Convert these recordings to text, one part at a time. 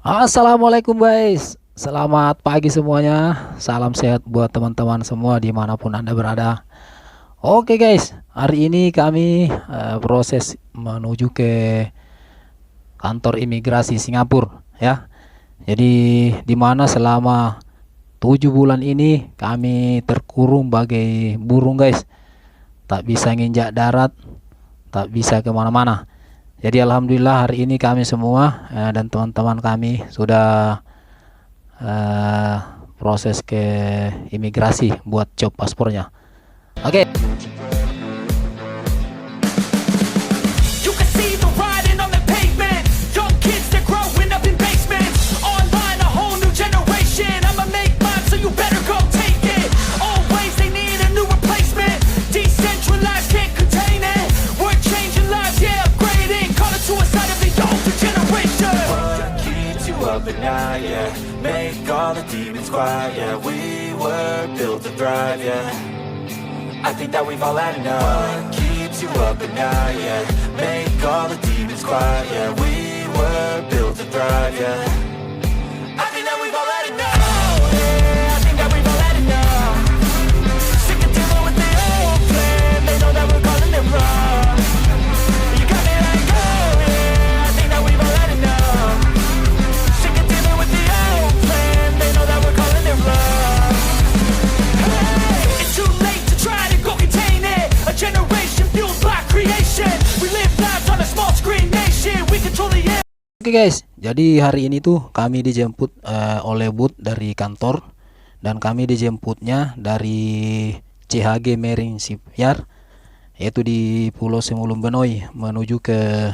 Assalamualaikum guys, selamat pagi semuanya. Salam sehat buat teman-teman semua dimanapun anda berada. Oke guys, hari ini kami proses menuju ke kantor imigrasi Singapura ya. Jadi dimana selama 7 bulan ini kami terkurung bagai burung guys, tak bisa nginjak darat, tak bisa kemana-mana. Jadi alhamdulillah hari ini kami semua dan teman-teman kami sudah eh, proses ke imigrasi buat cop paspornya. Oke. You can see the writing on the pavement. Young kids, they're growing up in basements. Online, a whole new generation. I'ma make mine, so you better go take it. Always, they need a new replacement. Decentralized, can't contain it. We're changing lives, yeah, upgrading. Call it suicide of the older generation. What keeps you up at night, yeah? Make all the demons quiet, yeah. We were built to thrive, yeah. I think that we've all had enough. What keeps you up at night, yeah? Make all the demons quiet, yeah. We were built to thrive, yeah. I think that we've all had enough. Yeah, I think that we've all had enough. Sick of dealing with the old plan. They know that we're calling it wrong. You got me like, oh yeah, I think that we've all had enough. Sick of dealing with the old plan. They know that we're calling it wrong. Hey, it's too late to try to go contain it. A generation fueled by creation. We live lives on a small screen nation. We control the air. Oke guys, jadi hari ini tuh kami dijemput oleh booth dari kantor, dan kami dijemputnya dari CHG Marine Shipyard, yaitu di Pulau Semulun Benoi, menuju ke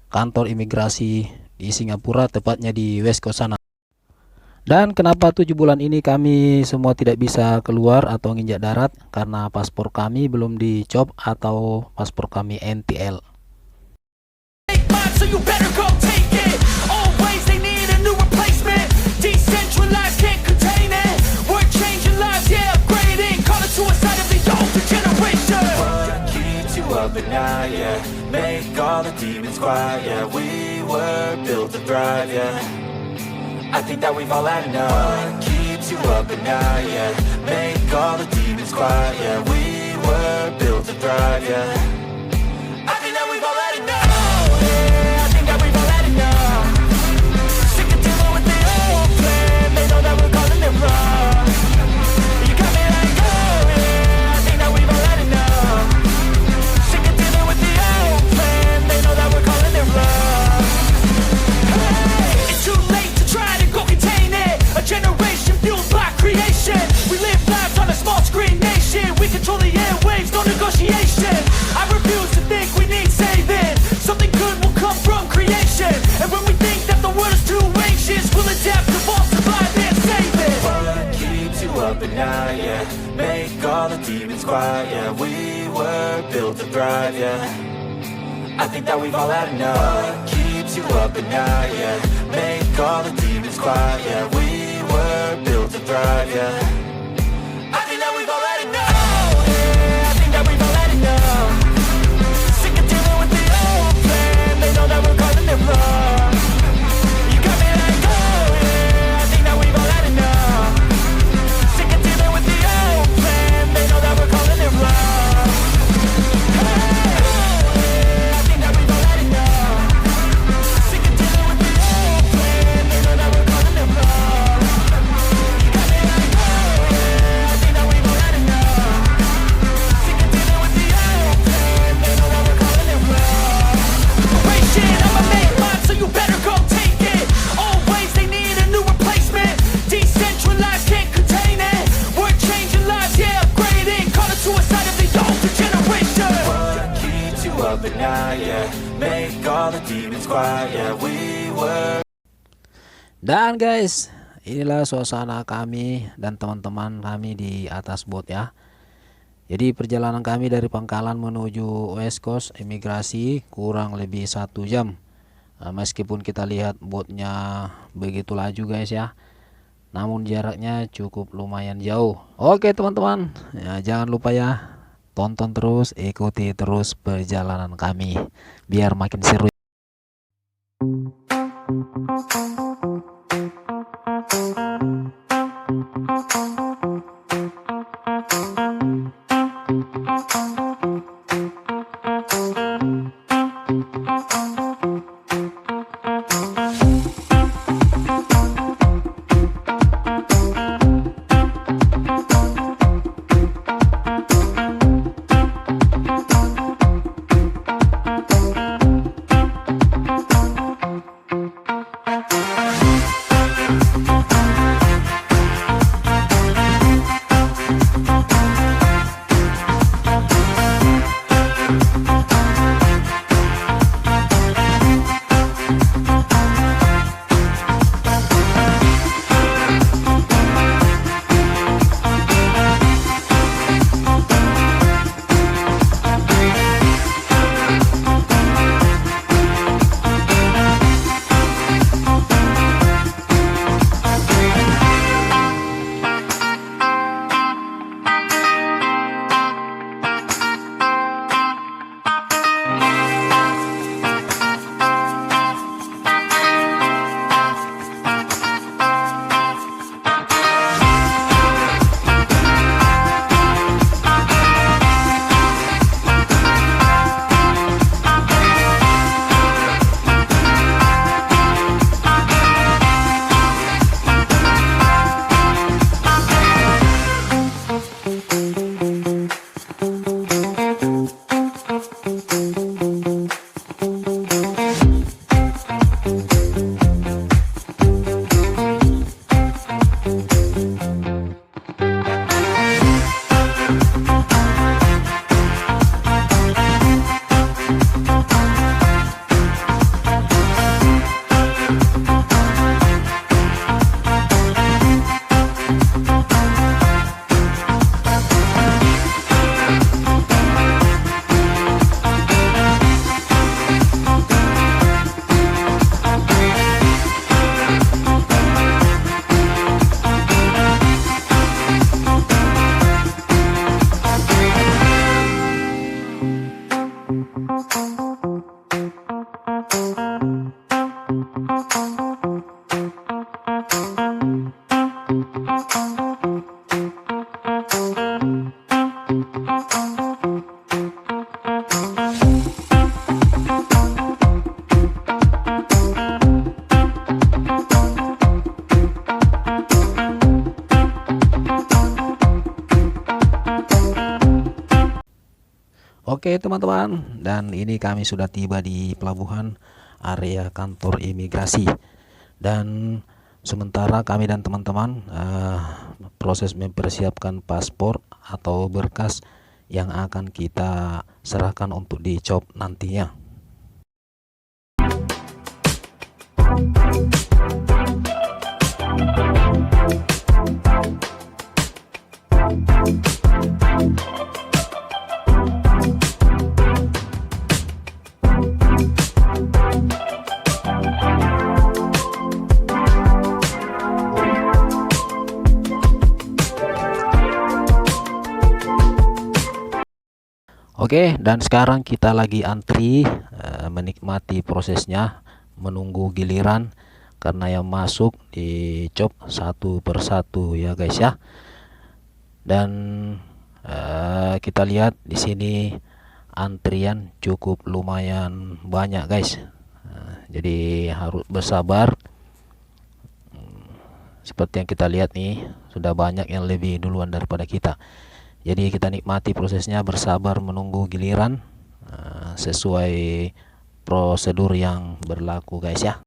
kantor imigrasi di Singapura, tepatnya di West Coast sana. Dan kenapa 7 bulan ini kami semua tidak bisa keluar atau nginjak darat? Karena paspor kami belum dicop atau paspor kami NTL. Make mine, so you better go take it. Always, they need a new replacement. Decentralized, can't contain it. We're changing lives, yeah, upgrading. Call it suicide of the older generation. What keeps you up at night, yeah? Make all the demons quiet, yeah. We were built to thrive, yeah. I think that we've all had enough. What keeps you up at night, yeah? Make all the demons quiet, yeah. We were built to thrive, yeah. I think that we've all had enough. Yeah, I think that we've all had enough. Sick of dealing with the old plan. They know that we're calling it wrong. You got me like, oh yeah, I think that we've all had enough. Sick of dealing with the old plan. They know that we're calling it wrong. Hey, it's too late to try to go contain it. A generation fueled by creation. We live lives on a small screen nation. We control the airwaves, no negotiation. I refuse to think we need saving. Something good will come from creation. And when we think that the world is too anxious, we'll adapt, evolve, survive, and save it. What keeps you up at night, yeah? Make all the demons quiet, yeah. We were built to thrive, yeah. I think that we've all had enough. What keeps you up at night, yeah? Make all the demons quiet, yeah. We were built to thrive, yeah. I think that we've all had enough. Yeah, I think that we've all had enough. Sick of dealing with the old plan. They know that we're calling it wrong. You got me like, oh yeah, I think that we've all had enough. Sick of dealing with the old plan. They know that we're calling it wrong. Hey, oh yeah, I think that we've all had enough. Sick of dealing with the old plan. They know that we're calling it wrong. You got me like, oh yeah, I think that we've all had enough. Sick of dealing with the old plan. They know that we're calling it wrong. Generation, I'ma make mine, so you better go take it. Always, they need a new replacement. Decentralized, can't contain it. We're changing lives, yeah, upgrading. Call it suicide of the older generation. What keeps you up at night, yeah? Make all the demons quiet, yeah. We were. Dan guys, inilah suasana kami dan teman-teman kami di atas boat ya. Jadi perjalanan kami dari Pangkalan menuju West Coast imigrasi kurang lebih 1 jam. Meskipun kita lihat boatnya begitu laju guys ya, namun jaraknya cukup lumayan jauh. Oke teman-teman, ya, jangan lupa ya, tonton terus, ikuti terus perjalanan kami biar makin seru. Oke teman-teman, dan ini kami sudah tiba di pelabuhan area kantor imigrasi. Dan sementara kami dan teman-teman proses mempersiapkan paspor atau berkas yang akan kita serahkan untuk dicop nantinya. Oke, dan sekarang kita lagi antri menikmati prosesnya, menunggu giliran karena yang masuk dicop satu persatu ya guys ya. Dan kita lihat di sini antrian cukup lumayan banyak guys. Jadi harus bersabar. Seperti yang kita lihat nih, sudah banyak yang lebih duluan daripada kita. Jadi kita nikmati prosesnya, bersabar menunggu giliran sesuai prosedur yang berlaku guys ya.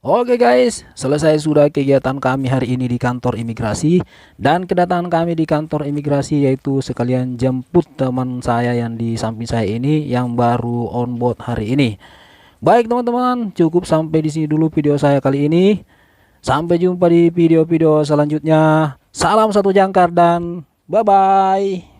Oke guys, selesai sudah kegiatan kami hari ini di kantor imigrasi. Dan kedatangan kami di kantor imigrasi yaitu sekalian jemput teman saya yang di samping saya ini yang baru on board hari ini. Baik teman-teman, cukup sampai di sini dulu video saya kali ini. Sampai jumpa di video-video selanjutnya. Salam satu jangkar dan bye-bye.